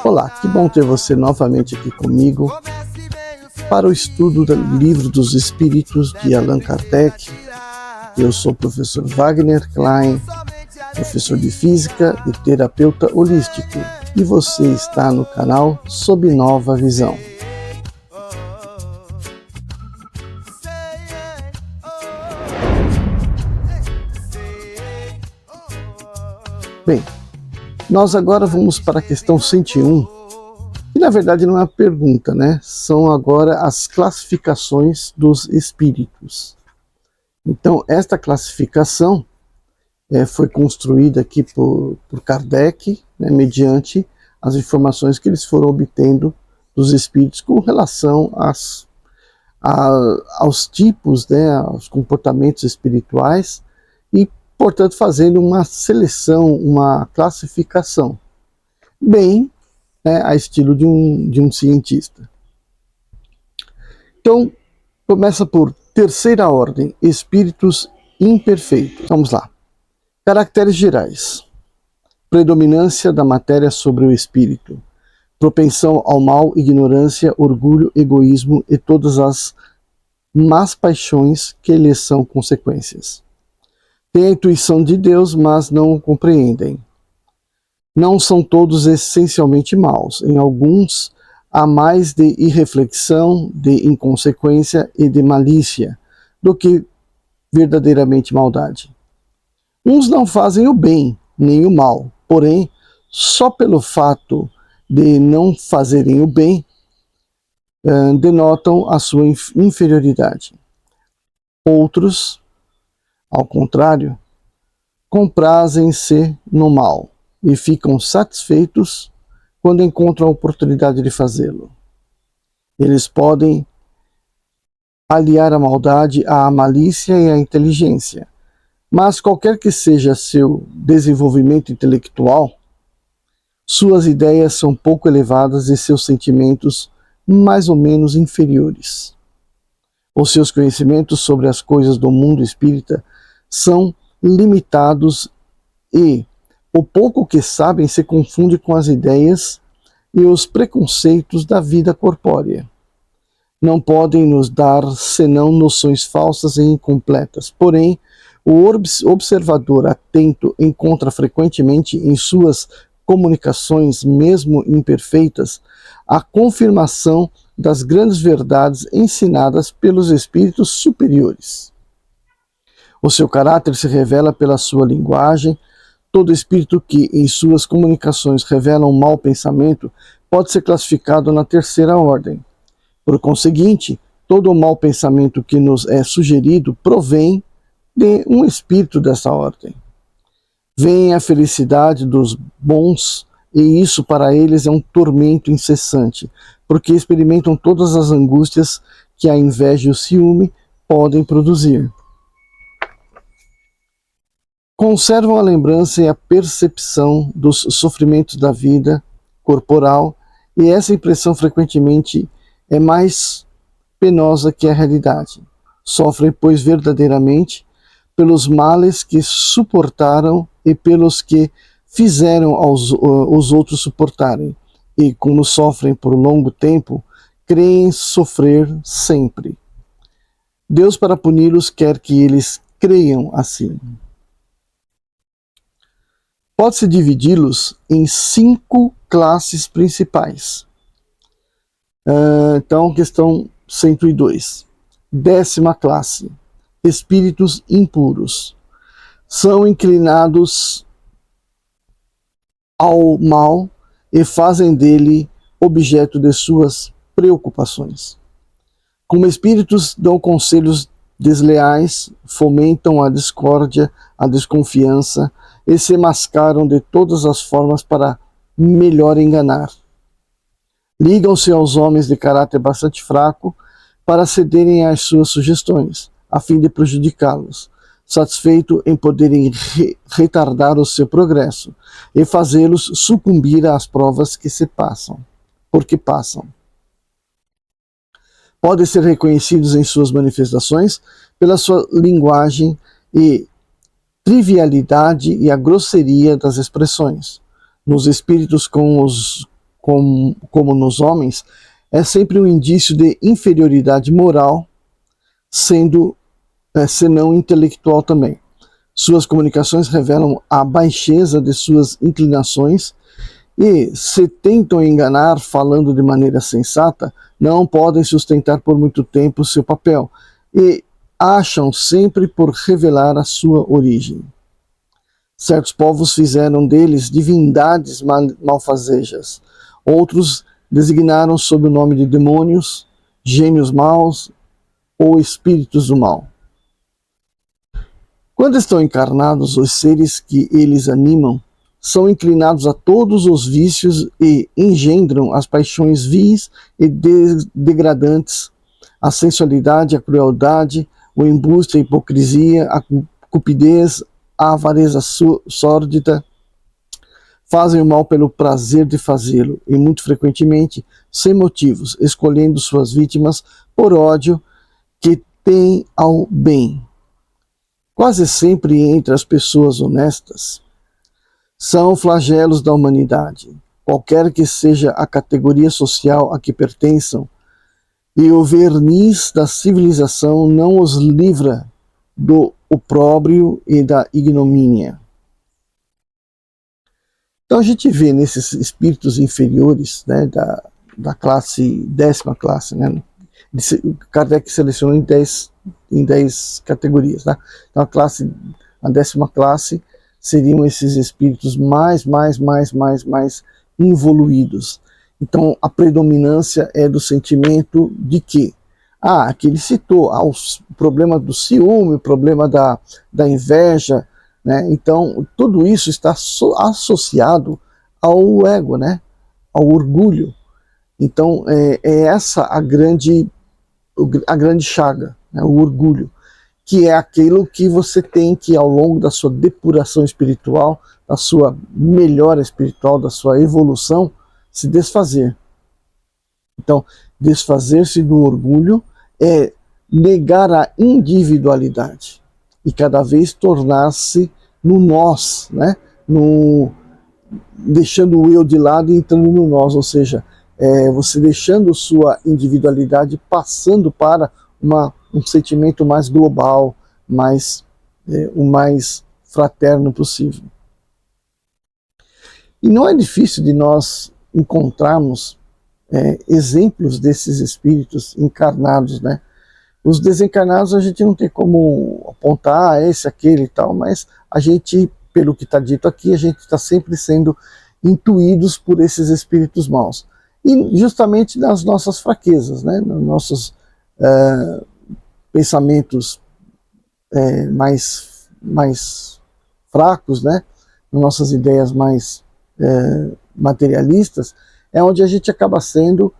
Olá, que bom ter você novamente aqui comigo para o estudo do Livro dos Espíritos de Allan Kardec. Eu sou o professor Wagner Klein, professor de Física e terapeuta holístico, e você está no canal Sob Nova Visão. Bem, nós agora vamos para a questão 101, que na verdade não é uma pergunta, né? São agora as classificações dos espíritos. Então, esta classificação foi construída aqui por Kardec, né, mediante as informações que eles foram obtendo dos espíritos com relação aos tipos, né, aos comportamentos espirituais e, portanto, fazendo uma seleção, uma classificação, bem, né, a estilo de um cientista. Então, começa por terceira ordem, espíritos imperfeitos. Vamos lá. Caracteres gerais. Predominância da matéria sobre o espírito. Propensão ao mal, ignorância, orgulho, egoísmo e todas as más paixões que lhes são consequências. Têm a intuição de Deus, mas não o compreendem. Não são todos essencialmente maus. Em alguns há mais de irreflexão, de inconsequência e de malícia do que verdadeiramente maldade. Uns não fazem o bem nem o mal, porém, só pelo fato de não fazerem o bem, denotam a sua inferioridade. Outros, ao contrário, comprazem-se no mal e ficam satisfeitos quando encontram a oportunidade de fazê-lo. Eles podem aliar a maldade à malícia e à inteligência, mas qualquer que seja seu desenvolvimento intelectual, suas ideias são pouco elevadas e seus sentimentos mais ou menos inferiores. Os seus conhecimentos sobre as coisas do mundo espírita são limitados e o pouco que sabem se confunde com as ideias e os preconceitos da vida corpórea. Não podem nos dar senão noções falsas e incompletas, porém, o observador atento encontra frequentemente em suas comunicações, mesmo imperfeitas, a confirmação das grandes verdades ensinadas pelos espíritos superiores. O seu caráter se revela pela sua linguagem. Todo espírito que, em suas comunicações, revela um mau pensamento pode ser classificado na terceira ordem. Por conseguinte, todo o mau pensamento que nos é sugerido provém de um espírito dessa ordem. Vem a felicidade dos bons, e isso para eles é um tormento incessante, porque experimentam todas as angústias que a inveja e o ciúme podem produzir. Conservam a lembrança e a percepção dos sofrimentos da vida corporal, e essa impressão frequentemente é mais penosa que a realidade. Sofrem, pois, verdadeiramente pelos males que suportaram e pelos que fizeram os outros suportarem, e como sofrem por longo tempo, creem sofrer sempre. Deus, para puni-los, quer que eles creiam assim. Pode-se dividi-los em 5 classes principais. Então, questão 102. 10ª classe. Espíritos impuros. São inclinados ao mal e fazem dele objeto de suas preocupações. Como espíritos, dão conselhos desleais, fomentam a discórdia, a desconfiança e se mascaram de todas as formas para melhor enganar. Ligam-se aos homens de caráter bastante fraco para cederem às suas sugestões, a fim de prejudicá-los, satisfeito em poderem retardar o seu progresso e fazê-los sucumbir às provas que se passam, porque passam. Podem ser reconhecidos em suas manifestações pela sua linguagem e trivialidade e a grosseria das expressões. nos espíritos como nos homens, é sempre um indício de inferioridade moral, senão intelectual também. Suas comunicações revelam a baixeza de suas inclinações e, se tentam enganar falando de maneira sensata, não podem sustentar por muito tempo seu papel e acham sempre por revelar a sua origem. Certos povos fizeram deles divindades malfazejas. Outros designaram sob o nome de demônios, gênios maus ou espíritos do mal. Quando estão encarnados, os seres que eles animam são inclinados a todos os vícios e engendram as paixões vis e degradantes, a sensualidade, a crueldade, o embuste, a hipocrisia, a cupidez, a avareza sórdida. Fazem o mal pelo prazer de fazê-lo e, muito frequentemente, sem motivos, escolhendo suas vítimas por ódio que têm ao bem. Quase sempre entre as pessoas honestas, são flagelos da humanidade, qualquer que seja a categoria social a que pertençam, e o verniz da civilização não os livra do opróbrio e da ignomínia. Então a gente vê nesses espíritos inferiores, né, da classe, 10ª classe, né, Kardec selecionou em 10 categorias. Tá? Então a 10ª classe seriam esses espíritos mais evoluídos. Então a predominância é do sentimento de que, que ele citou, o problema do ciúme, o problema da inveja, né? Então tudo isso está associado ao ego, né? Ao orgulho. Então é essa a grande chaga, né? O orgulho, que é aquilo que você tem que, ao longo da sua depuração espiritual, da sua melhora espiritual, da sua evolução, se desfazer. Então, desfazer-se do orgulho é negar a individualidade e cada vez tornar-se no nós, né? Deixando o eu de lado e entrando no nós, ou seja, você deixando sua individualidade, passando para um sentimento mais global, o mais fraterno possível. E não é difícil de nós encontrarmos exemplos desses espíritos encarnados, né? Os desencarnados a gente não tem como apontar esse, aquele e tal, mas a gente, pelo que está dito aqui, a gente está sempre sendo intuídos por esses espíritos maus. E justamente nas nossas fraquezas, né? Nos nossos pensamentos mais fracos, né? Nas nossas ideias mais materialistas, é onde a gente acaba sendo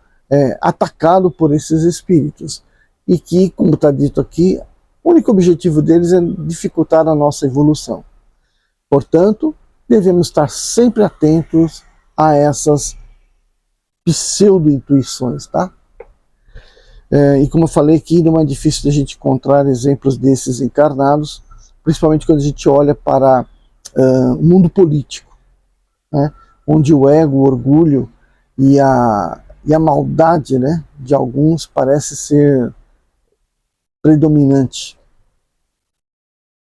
atacado por esses espíritos. E que, como está dito aqui, o único objetivo deles é dificultar a nossa evolução. Portanto, devemos estar sempre atentos a essas pseudo-intuições, tá? E como eu falei aqui, não é difícil de a gente encontrar exemplos desses encarnados, principalmente quando a gente olha para o mundo político, né? Onde o ego, o orgulho e a maldade, né, de alguns parece ser predominante.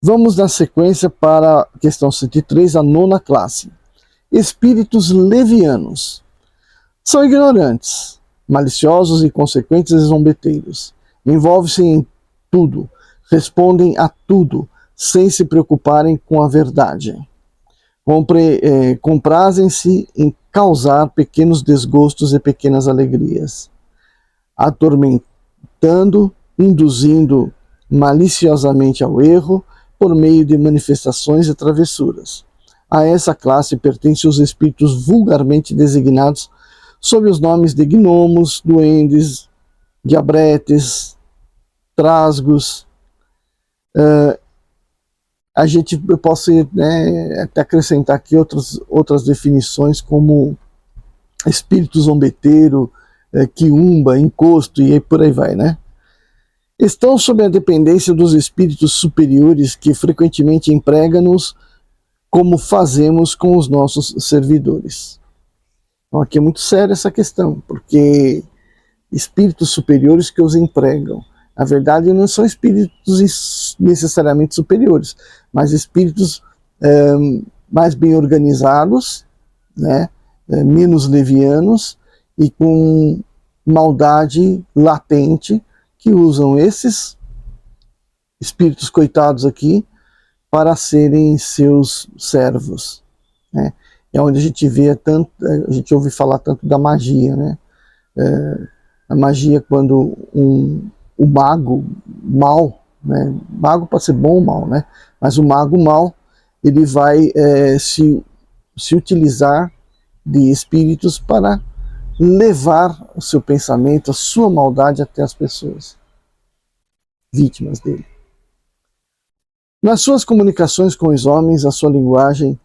Vamos na sequência para a questão 103, a 9ª classe. Espíritos levianos. São ignorantes, maliciosos, inconsequentes e zombeteiros. Envolvem-se em tudo, respondem a tudo, sem se preocuparem com a verdade. Comprazem-se em causar pequenos desgostos e pequenas alegrias, atormentando, induzindo maliciosamente ao erro por meio de manifestações e travessuras. A essa classe pertencem os espíritos vulgarmente designados sob os nomes de gnomos, duendes, diabretes, trasgos. Eu posso até acrescentar aqui outras definições, como espírito zombeteiro, quiumba, encosto e por aí vai, né? Estão sob a dependência dos espíritos superiores que frequentemente empregam-nos como fazemos com os nossos servidores. Então aqui é muito séria essa questão, porque espíritos superiores que os empregam, na verdade não são espíritos necessariamente superiores, mas espíritos mais bem organizados, né, menos levianos e com maldade latente, que usam esses espíritos coitados aqui para serem seus servos, né? É onde a gente vê tanto, a gente ouve falar tanto da magia, né? A magia, quando o mago mal, né? Mago pode ser bom ou mal, né? Mas o mago mal, ele vai se utilizar de espíritos para levar o seu pensamento, a sua maldade até as pessoas vítimas dele. Nas suas comunicações com os homens, a sua linguagem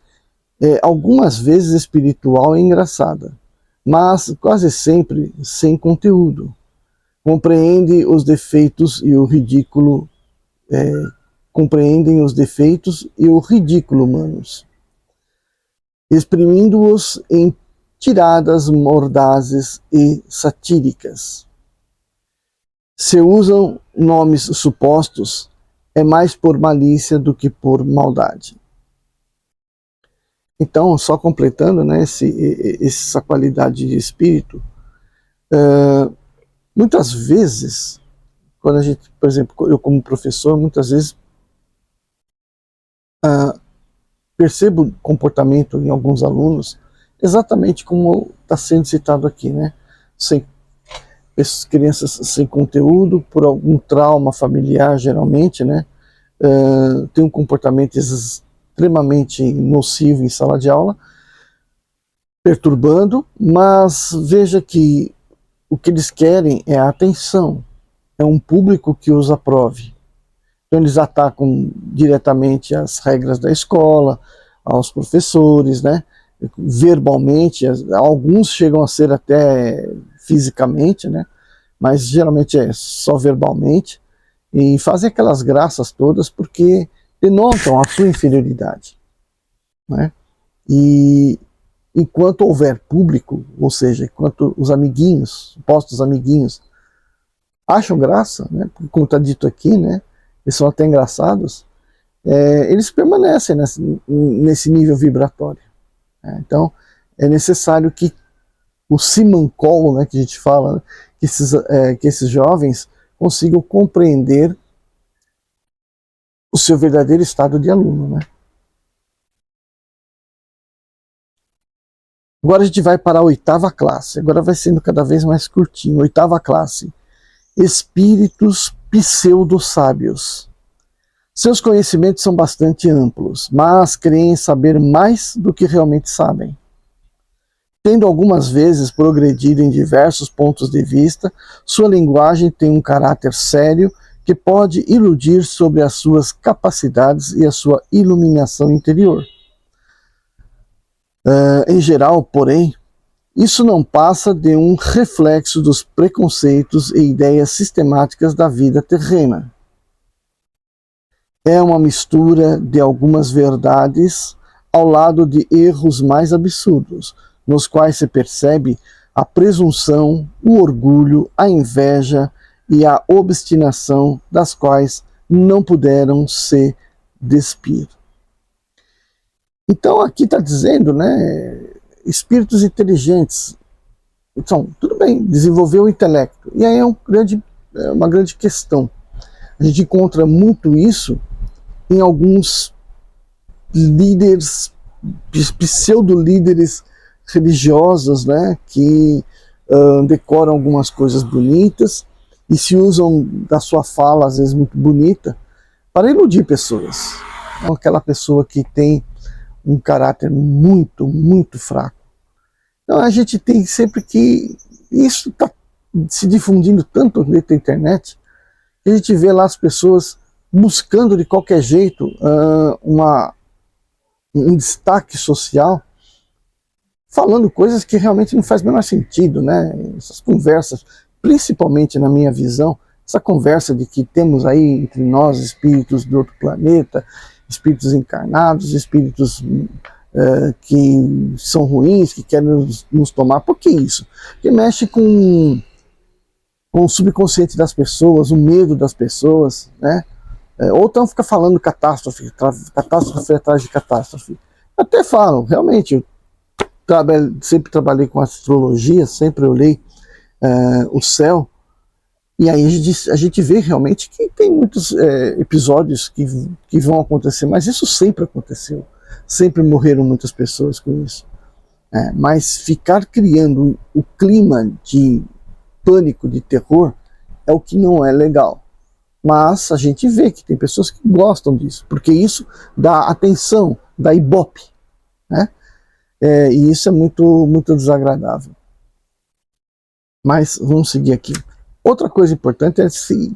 é algumas vezes espiritual e engraçada, mas quase sempre sem conteúdo. Compreende os defeitos e o ridículo, compreendem os defeitos e o ridículo humanos, exprimindo-os em tiradas mordazes e satíricas. Se usam nomes supostos, é mais por malícia do que por maldade. Então, só completando, né, essa qualidade de espírito, muitas vezes, quando a gente, por exemplo, eu como professor, muitas vezes percebo comportamento em alguns alunos exatamente como está sendo citado aqui, né? Essas crianças sem conteúdo, por algum trauma familiar, geralmente, né? Tem um comportamento extremamente nocivo em sala de aula, perturbando, mas veja que o que eles querem é a atenção, é um público que os aprove. Então eles atacam diretamente as regras da escola, aos professores, né? Verbalmente, alguns chegam a ser até fisicamente, né? Mas geralmente é só verbalmente, e fazem aquelas graças todas porque denotam a sua inferioridade, né? E enquanto houver público, ou seja, enquanto os amiguinhos, supostos amiguinhos, acham graça, né? Porque, como está dito aqui, né? Eles são até engraçados, eles permanecem nesse nível vibratório. Então, é necessário que o simancolo, né, que a gente fala, né, que esses jovens consigam compreender o seu verdadeiro estado de aluno, né? Agora a gente vai para a 8ª classe, agora vai sendo cada vez mais curtinho. 8ª classe, espíritos pseudo-sábios. Seus conhecimentos são bastante amplos, mas creem saber mais do que realmente sabem. Tendo algumas vezes progredido em diversos pontos de vista, sua linguagem tem um caráter sério que pode iludir sobre as suas capacidades e a sua iluminação interior. Em geral, porém, isso não passa de um reflexo dos preconceitos e ideias sistemáticas da vida terrena. É uma mistura de algumas verdades ao lado de erros mais absurdos, nos quais se percebe a presunção, o orgulho, a inveja e a obstinação das quais não puderam se despir. Então aqui está dizendo, né, espíritos inteligentes. Então, tudo bem, desenvolveu o intelecto. E aí é uma grande questão. A gente encontra muito isso em alguns líderes, pseudo-líderes religiosos, né, que decoram algumas coisas bonitas e se usam da sua fala, às vezes muito bonita, para iludir pessoas. Então, aquela pessoa que tem um caráter muito, muito fraco. Então a gente tem sempre que... Isso está se difundindo tanto dentro da internet, que a gente vê lá as pessoas buscando de qualquer jeito um destaque social, falando coisas que realmente não faz o menor sentido, né? Essas conversas, principalmente na minha visão, essa conversa de que temos aí entre nós espíritos de outro planeta, espíritos encarnados, espíritos que são ruins, que querem nos tomar. Por que isso? Porque mexe com o subconsciente das pessoas, o medo das pessoas, né? Ou então fica falando catástrofe atrás de catástrofe. Até falam, realmente, eu sempre trabalhei com astrologia, sempre olhei o céu, e aí a gente vê realmente que tem muitos episódios que vão acontecer, mas isso sempre aconteceu. Sempre morreram muitas pessoas com isso. Mas ficar criando o clima de pânico, de terror, é o que não é legal. Mas a gente vê que tem pessoas que gostam disso, porque isso dá atenção, dá ibope, né? E isso é muito, muito desagradável. Mas vamos seguir aqui. Outra coisa importante é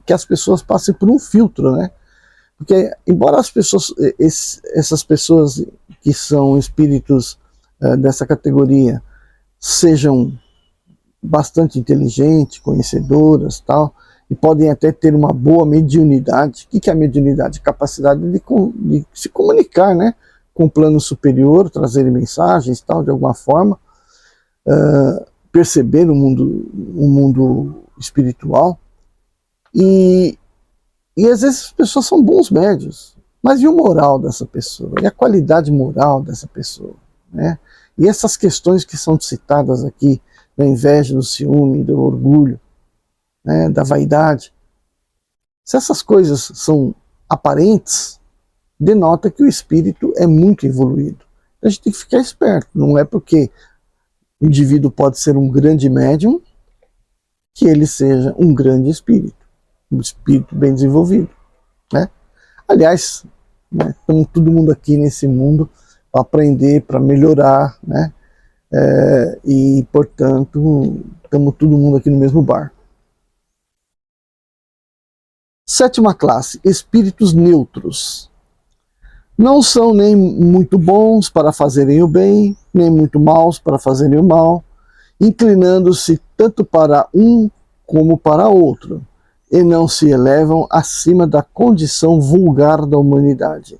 que as pessoas passem por um filtro, né? Porque embora essas pessoas que são espíritos dessa categoria sejam bastante inteligentes, conhecedoras, tal, e podem até ter uma boa mediunidade. O que é a mediunidade? Capacidade de se comunicar, né, com o plano superior, trazer mensagens, tal, de alguma forma, perceber o mundo espiritual. E às vezes as pessoas são bons médios, mas e o moral dessa pessoa? E a qualidade moral dessa pessoa, né? E essas questões que são citadas aqui, da inveja, do ciúme, do orgulho, né, da vaidade, se essas coisas são aparentes, denota que o espírito é muito evoluído. A gente tem que ficar esperto, não é porque o indivíduo pode ser um grande médium que ele seja um grande espírito, um espírito bem desenvolvido, né? Aliás, né, estamos todo mundo aqui nesse mundo para aprender, para melhorar, né? E, portanto, estamos todo mundo aqui no mesmo barco. Sétima classe, espíritos neutros. Não são nem muito bons para fazerem o bem, nem muito maus para fazerem o mal, inclinando-se tanto para um como para outro, e não se elevam acima da condição vulgar da humanidade,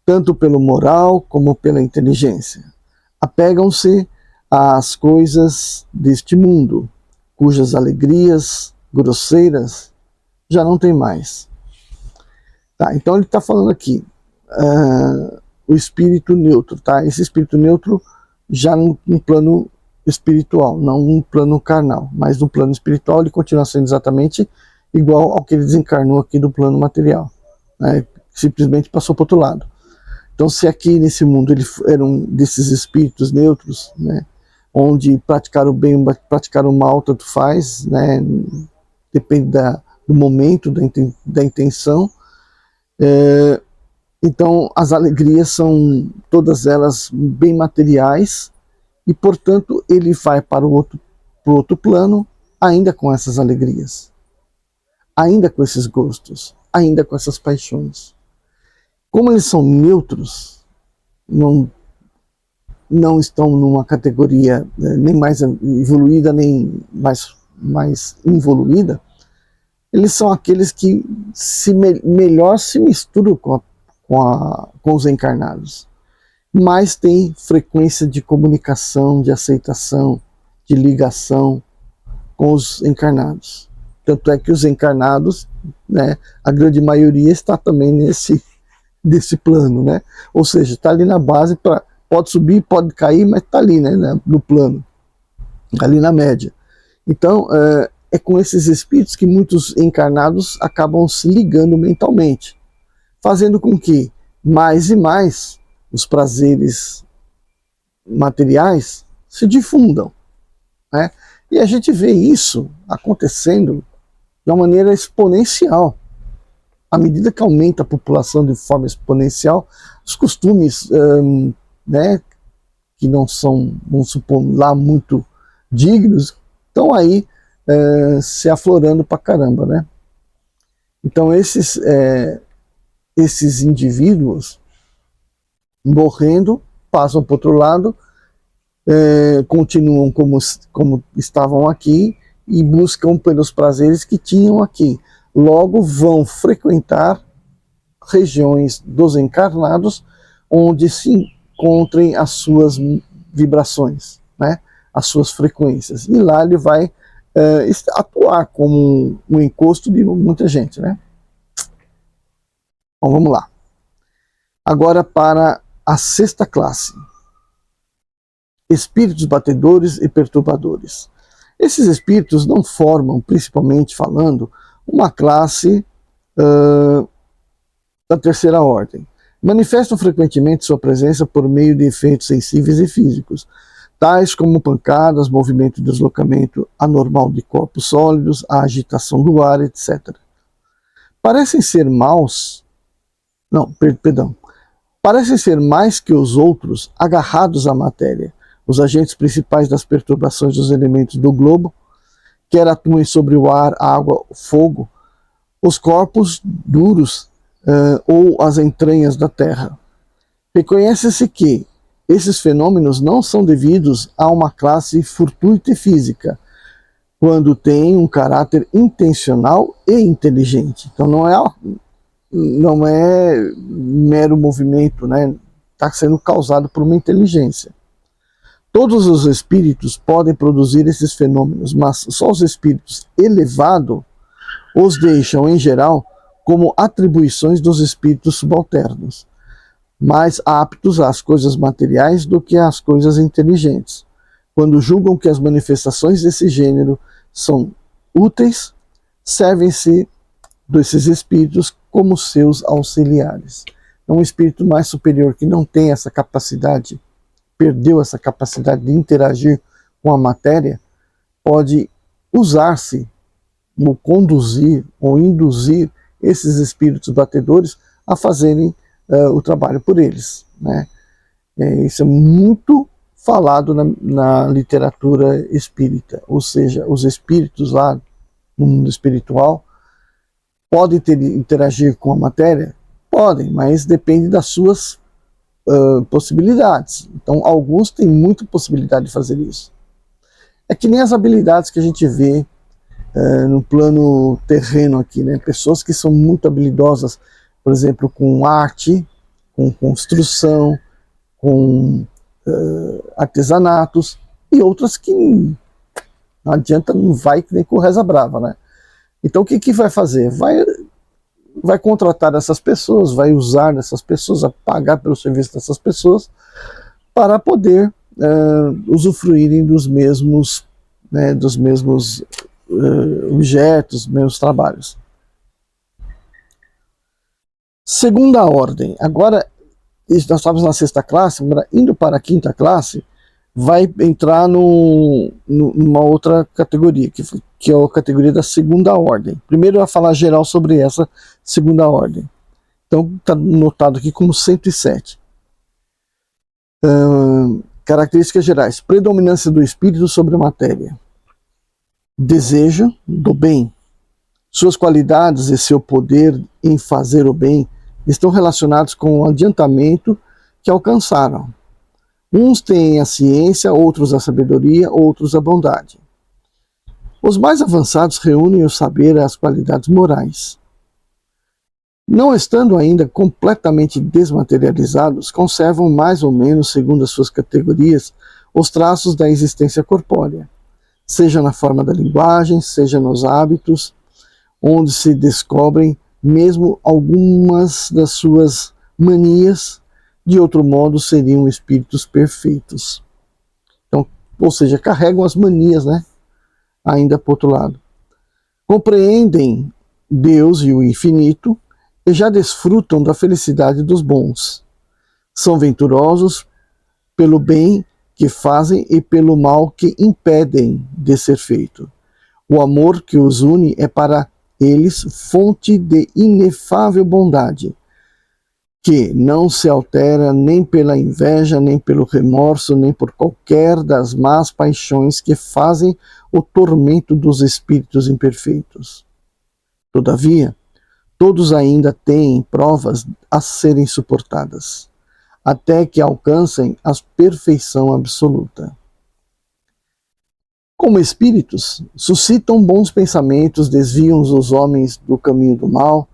tanto pelo moral como pela inteligência. Apegam-se às coisas deste mundo, cujas alegrias grosseiras já não tem mais. Tá, então ele está falando aqui, o espírito neutro, tá? Esse espírito neutro já no plano espiritual, não no plano carnal, mas no plano espiritual ele continua sendo exatamente igual ao que ele desencarnou aqui do plano material, né? Simplesmente passou para o outro lado. Então, se aqui nesse mundo ele era um desses espíritos neutros, né, onde praticar o bem, praticar o mal, tanto faz, né, depende do momento, da intenção. Então, as alegrias são todas elas bem materiais e, portanto, ele vai para o outro plano ainda com essas alegrias, ainda com esses gostos, ainda com essas paixões. Como eles são neutros, não estão numa categoria nem mais evoluída, nem mais involuída, eles são aqueles que melhor se misturam com os encarnados, mais tem frequência de comunicação, de aceitação, de ligação com os encarnados. Tanto é que os encarnados, né, a grande maioria está também desse plano, né? Ou seja, está ali na base, pode subir, pode cair, mas está ali, né, no plano, ali na média. Então, é com esses espíritos que muitos encarnados acabam se ligando mentalmente, fazendo com que mais e mais os prazeres materiais se difundam, né? E a gente vê isso acontecendo de uma maneira exponencial. À medida que aumenta a população de forma exponencial, os costumes, né, que não são, vamos supor, lá muito dignos, estão aí se aflorando pra caramba, né? Então esses indivíduos morrendo, passam para o outro lado, continuam como estavam aqui e buscam pelos prazeres que tinham aqui. Logo vão frequentar regiões dos encarnados onde se encontrem as suas vibrações, né? As suas frequências. E lá ele vai atuar como um encosto de muita gente, né? Bom, vamos lá. Agora para a sexta classe. Espíritos batedores e perturbadores. Esses espíritos não formam, principalmente falando, uma classe da terceira ordem. Manifestam frequentemente sua presença por meio de efeitos sensíveis e físicos, tais como pancadas, movimento e deslocamento anormal de corpos sólidos, a agitação do ar, etc. Parecem ser parecem ser mais que os outros agarrados à matéria, os agentes principais das perturbações dos elementos do globo, quer atuem sobre o ar, a água, o fogo, os corpos duros ou as entranhas da terra. Reconhece-se que esses fenômenos não são devidos a uma classe fortuita e física, quando tem um caráter intencional e inteligente. Então não é mero movimento, né? Está sendo causado por uma inteligência. Todos os espíritos podem produzir esses fenômenos, mas só os espíritos elevados os deixam, em geral, como atribuições dos espíritos subalternos, mais aptos às coisas materiais do que às coisas inteligentes. Quando julgam que as manifestações desse gênero são úteis, servem-se desses espíritos como seus auxiliares. É um espírito mais superior que não tem essa capacidade, perdeu essa capacidade de interagir com a matéria, pode usar-se, ou conduzir, ou induzir esses espíritos batedores a fazerem o trabalho por eles, né? Isso é muito falado na literatura espírita, ou seja, os espíritos lá no mundo espiritual podem interagir com a matéria? Podem, mas depende das suas possibilidades. Então, alguns têm muita possibilidade de fazer isso. É que nem as habilidades que a gente vê no plano terreno aqui, né? Pessoas que são muito habilidosas, por exemplo, com arte, com construção, com artesanatos, e outras que não adianta, não vai que nem com reza brava, né? Então o que vai fazer? Vai contratar essas pessoas, vai usar essas pessoas, vai pagar pelo serviço dessas pessoas para poder usufruírem dos mesmos objetos, mesmos trabalhos. Segunda ordem. Agora, nós estávamos na sexta classe, indo para a quinta classe, vai entrar numa outra categoria, que é a categoria da segunda ordem. Primeiro eu vou falar geral sobre essa segunda ordem. Então está notado aqui como 107. Características gerais. Predominância do espírito sobre a matéria. Desejo do bem. Suas qualidades e seu poder em fazer o bem estão relacionados com o adiantamento que alcançaram. Uns têm a ciência, outros a sabedoria, outros a bondade. Os mais avançados reúnem o saber e as qualidades morais. Não estando ainda completamente desmaterializados, conservam mais ou menos, segundo as suas categorias, os traços da existência corpórea, seja na forma da linguagem, seja nos hábitos, onde se descobrem mesmo algumas das suas manias. De outro modo, seriam espíritos perfeitos. Então, ou seja, carregam as manias, né? Ainda por outro lado. Compreendem Deus e o infinito e já desfrutam da felicidade dos bons. São venturosos pelo bem que fazem e pelo mal que impedem de ser feito. O amor que os une é para eles fonte de inefável bondade, que não se altera nem pela inveja, nem pelo remorso, nem por qualquer das más paixões que fazem o tormento dos espíritos imperfeitos. Todavia, todos ainda têm provas a serem suportadas, até que alcancem a perfeição absoluta. Como espíritos, suscitam bons pensamentos, desviam os homens do caminho do mal,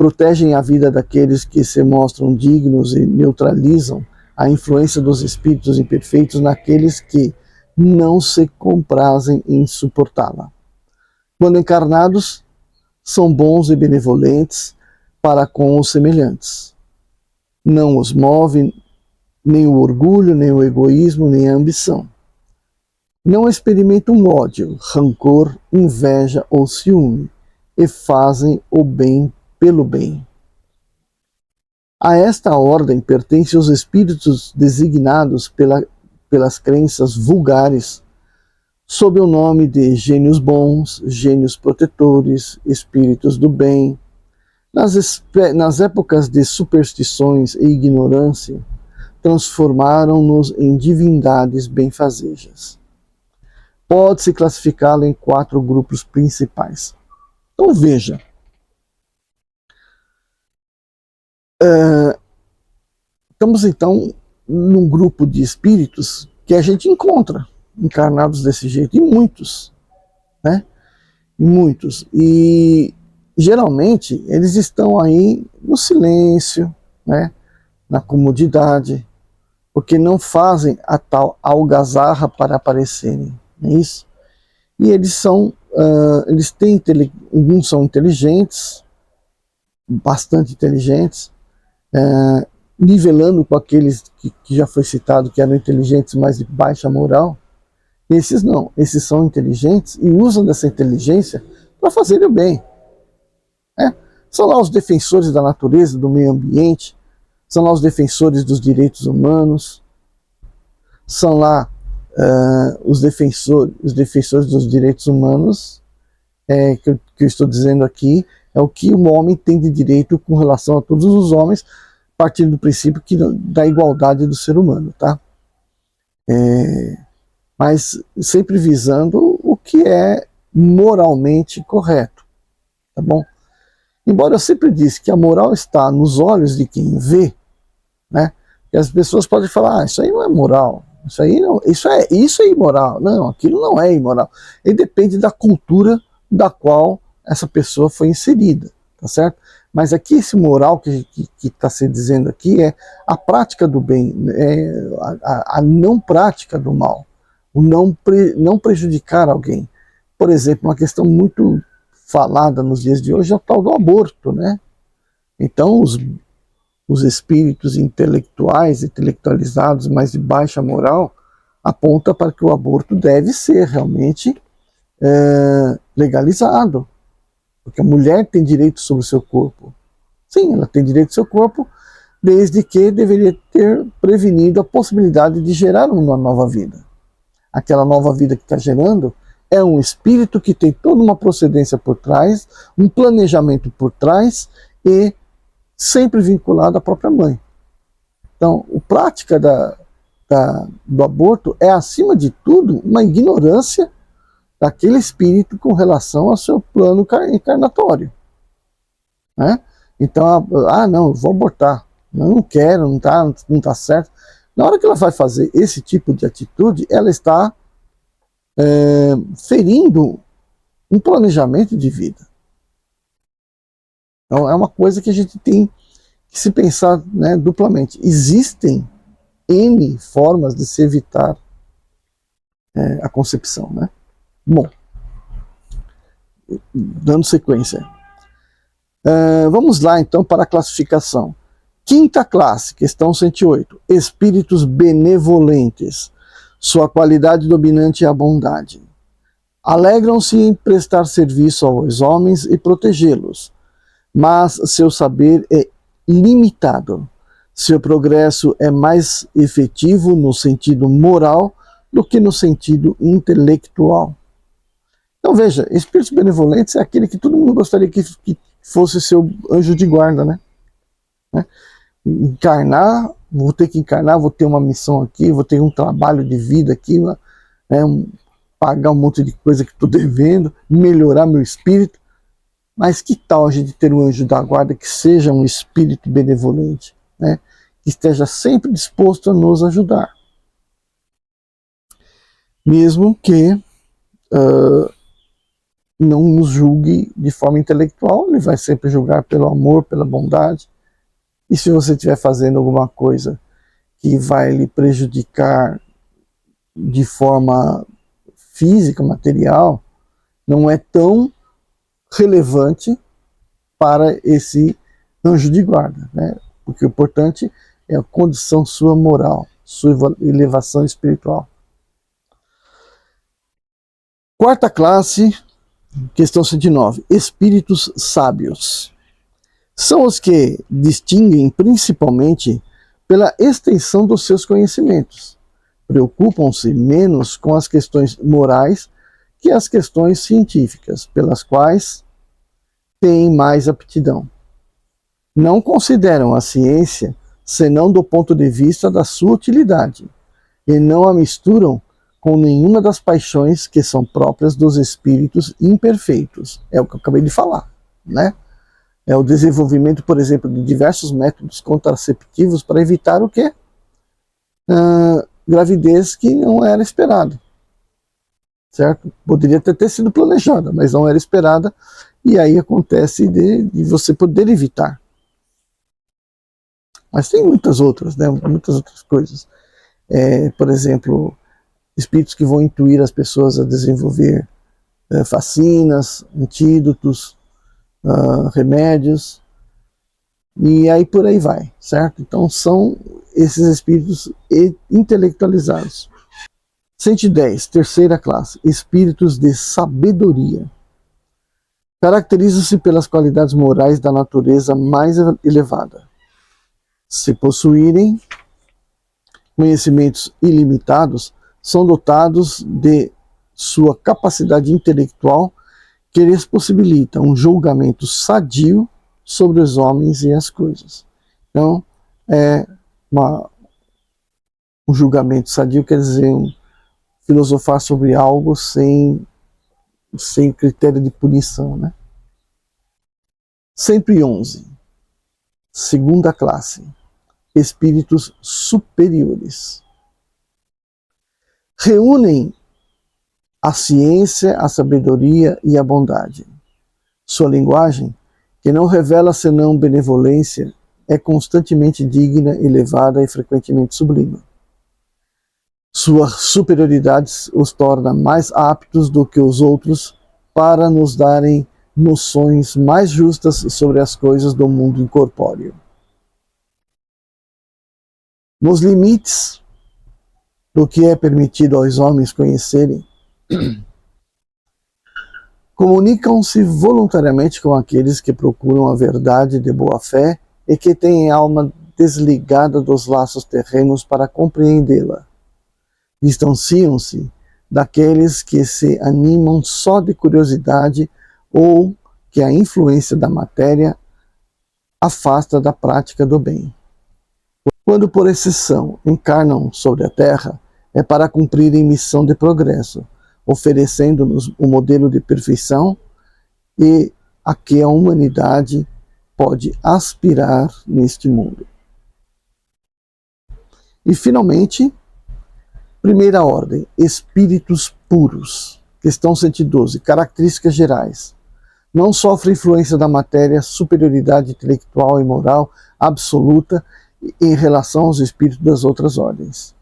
protegem a vida daqueles que se mostram dignos e neutralizam a influência dos espíritos imperfeitos naqueles que não se comprazem em suportá-la. Quando encarnados, são bons e benevolentes para com os semelhantes. Não os move nem o orgulho, nem o egoísmo, nem a ambição. Não experimentam ódio, rancor, inveja ou ciúme, e fazem o bem pelo bem. A esta ordem pertencem os espíritos designados pelas crenças vulgares sob o nome de gênios bons, gênios protetores, espíritos do bem. Nas épocas de superstições e ignorância, transformaram-nos em divindades benfazejas. Pode-se classificá-la em 4 grupos principais. Então veja, estamos então num grupo de espíritos que a gente encontra encarnados desse jeito, e muitos, né? Muitos. E geralmente eles estão aí no silêncio, né? Na comodidade, porque não fazem a tal algazarra para aparecerem, não é isso? E eles são, alguns são inteligentes, bastante inteligentes, nivelando com aqueles que já foi citado que eram inteligentes, mas de baixa moral. Esses não, esses são inteligentes e usam dessa inteligência para fazerem o bem. São lá os defensores da natureza, do meio ambiente, são lá os defensores dos direitos humanos, são lá os defensores dos direitos humanos, que eu estou dizendo aqui, é o que o homem tem de direito com relação a todos os homens, partindo do princípio da igualdade do ser humano, tá? Mas sempre visando o que é moralmente correto, tá bom? Embora eu sempre disse que a moral está nos olhos de quem vê, né? E as pessoas podem falar, isso aí não é moral, isso é imoral. Não, aquilo não é imoral. E depende da cultura da qual essa pessoa foi inserida, tá certo? Mas aqui esse moral que está se dizendo aqui é a prática do bem, a não prática do mal, o não prejudicar alguém. Por exemplo, uma questão muito falada nos dias de hoje é o tal do aborto, né? Então os espíritos intelectualizados, mas de baixa moral, apontam para que o aborto deve ser realmente legalizado, porque a mulher tem direito sobre o seu corpo. Sim, ela tem direito sobre o seu corpo, desde que deveria ter prevenido a possibilidade de gerar uma nova vida. Aquela nova vida que está gerando é um espírito que tem toda uma procedência por trás, um planejamento por trás e sempre vinculado à própria mãe. Então, a prática do aborto é, acima de tudo, uma ignorância daquele espírito com relação ao seu plano encarnatório, né? Então, não, eu vou abortar, eu não quero, não tá certo. Na hora que ela vai fazer esse tipo de atitude, ela está ferindo um planejamento de vida. Então, é uma coisa que a gente tem que se pensar, né, duplamente. Existem N formas de se evitar a concepção, né? Bom, dando sequência. Vamos lá, então, para a classificação. Quinta classe, questão 108. Espíritos benevolentes. Sua qualidade dominante é a bondade. Alegram-se em prestar serviço aos homens e protegê-los, mas seu saber é limitado. Seu progresso é mais efetivo no sentido moral do que no sentido intelectual. Então veja, espíritos benevolentes é aquele que todo mundo gostaria que fosse seu anjo de guarda, né? Encarnar, vou ter que encarnar, vou ter uma missão aqui, vou ter um trabalho de vida aqui, pagar um monte de coisa que estou devendo, melhorar meu espírito. Mas que tal a gente ter um anjo da guarda que seja um espírito benevolente, né? Que esteja sempre disposto a nos ajudar. Mesmo que não nos julgue de forma intelectual, ele vai sempre julgar pelo amor, pela bondade. E se você estiver fazendo alguma coisa que vai lhe prejudicar de forma física, material, não é tão relevante para esse anjo de guarda, né? Porque o importante é a condição sua moral, sua elevação espiritual. Quarta classe, questão 109. Espíritos sábios. São os que distinguem principalmente pela extensão dos seus conhecimentos. Preocupam-se menos com as questões morais que as questões científicas, pelas quais têm mais aptidão. Não consideram a ciência senão do ponto de vista da sua utilidade, e não a misturam com nenhuma das paixões que são próprias dos espíritos imperfeitos. É o que eu acabei de falar, né? É o desenvolvimento, por exemplo, de diversos métodos contraceptivos para evitar o quê? Gravidez que não era esperada, certo? Poderia ter sido planejada, mas não era esperada, e aí acontece de você poder evitar. Mas tem muitas outras, né? Muitas outras coisas. Por exemplo, espíritos que vão intuir as pessoas a desenvolver vacinas, antídotos, remédios, e aí por aí vai, certo? Então são esses espíritos intelectualizados. 110, terceira classe, espíritos de sabedoria. Caracterizam-se pelas qualidades morais da natureza mais elevada. Se possuírem conhecimentos ilimitados, são dotados de sua capacidade intelectual que lhes possibilita um julgamento sadio sobre os homens e as coisas. Então, um julgamento sadio quer dizer filosofar sobre algo sem critério de punição, né? 111. Segunda classe. Espíritos superiores. Reúnem a ciência, a sabedoria e a bondade. Sua linguagem, que não revela senão benevolência, é constantemente digna, elevada e frequentemente sublime. Sua superioridade os torna mais aptos do que os outros para nos darem noções mais justas sobre as coisas do mundo incorpóreo. Nos limites do que é permitido aos homens conhecerem, comunicam-se voluntariamente com aqueles que procuram a verdade de boa fé e que têm alma desligada dos laços terrenos para compreendê-la. Distanciam-se daqueles que se animam só de curiosidade ou que a influência da matéria afasta da prática do bem. Quando, por exceção, encarnam sobre a Terra, é para cumprirem missão de progresso, oferecendo-nos um modelo de perfeição e a que a humanidade pode aspirar neste mundo. E, finalmente, primeira ordem, espíritos puros. Questão 112, características gerais. Não sofre influência da matéria, superioridade intelectual e moral absoluta em relação aos espíritos das outras ordens.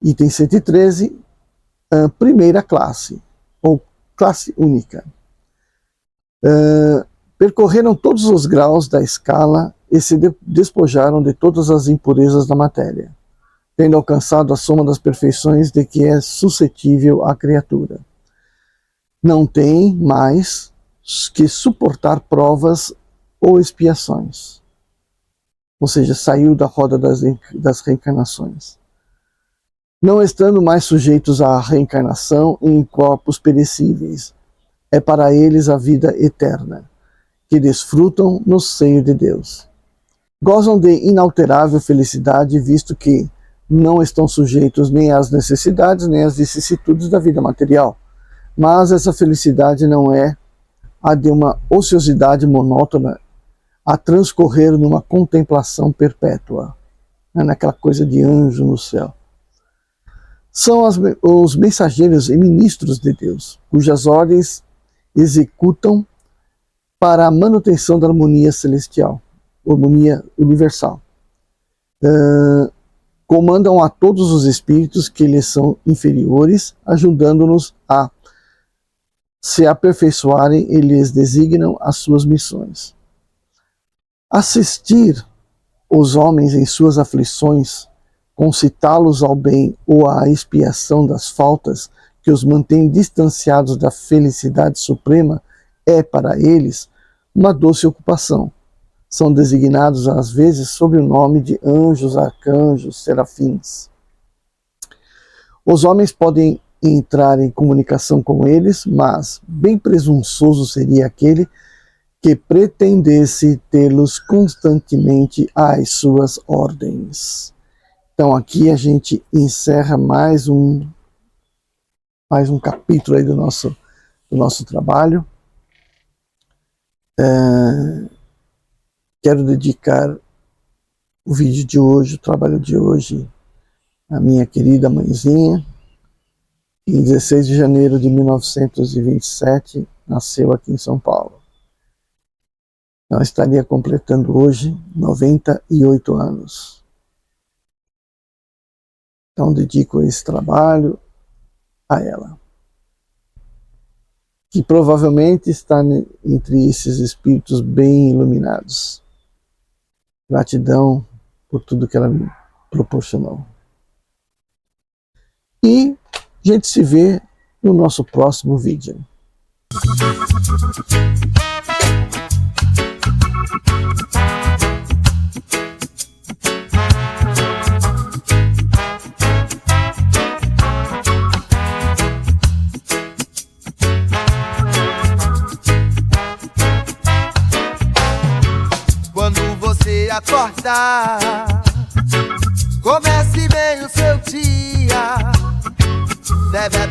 Item 113, primeira classe, ou classe única. Percorreram todos os graus da escala e se despojaram de todas as impurezas da matéria, tendo alcançado a soma das perfeições de que é suscetível a criatura. Não tem mais que suportar provas ou expiações. Ou seja, saiu da roda das reencarnações. Não estando mais sujeitos à reencarnação em corpos perecíveis, é para eles a vida eterna, que desfrutam no seio de Deus. Gozam de inalterável felicidade, visto que não estão sujeitos nem às necessidades, nem às vicissitudes da vida material. Mas essa felicidade não é a de uma ociosidade monótona a transcorrer numa contemplação perpétua, naquela coisa de anjo no céu. São os mensageiros e ministros de Deus, cujas ordens executam para a manutenção da harmonia celestial, harmonia universal. Comandam a todos os espíritos que lhes são inferiores, ajudando-nos a se aperfeiçoarem e lhes designam as suas missões. Assistir os homens em suas aflições, concitá-los ao bem ou à expiação das faltas que os mantém distanciados da felicidade suprema, é para eles uma doce ocupação. São designados às vezes sob o nome de anjos, arcanjos, serafins. Os homens podem entrar em comunicação com eles, mas bem presunçoso seria aquele que pretendesse tê-los constantemente às suas ordens. Então aqui a gente encerra mais um capítulo aí do nosso trabalho. Quero dedicar o vídeo de hoje, o trabalho de hoje, à minha querida mãezinha. Em 16 de janeiro de 1927, nasceu aqui em São Paulo. Ela estaria completando hoje 98 anos. Então dedico esse trabalho a ela, que provavelmente está entre esses espíritos bem iluminados. Gratidão por tudo que ela me proporcionou. E a gente se vê no nosso próximo vídeo. Quando você acordar, comece bem o seu dia. Deve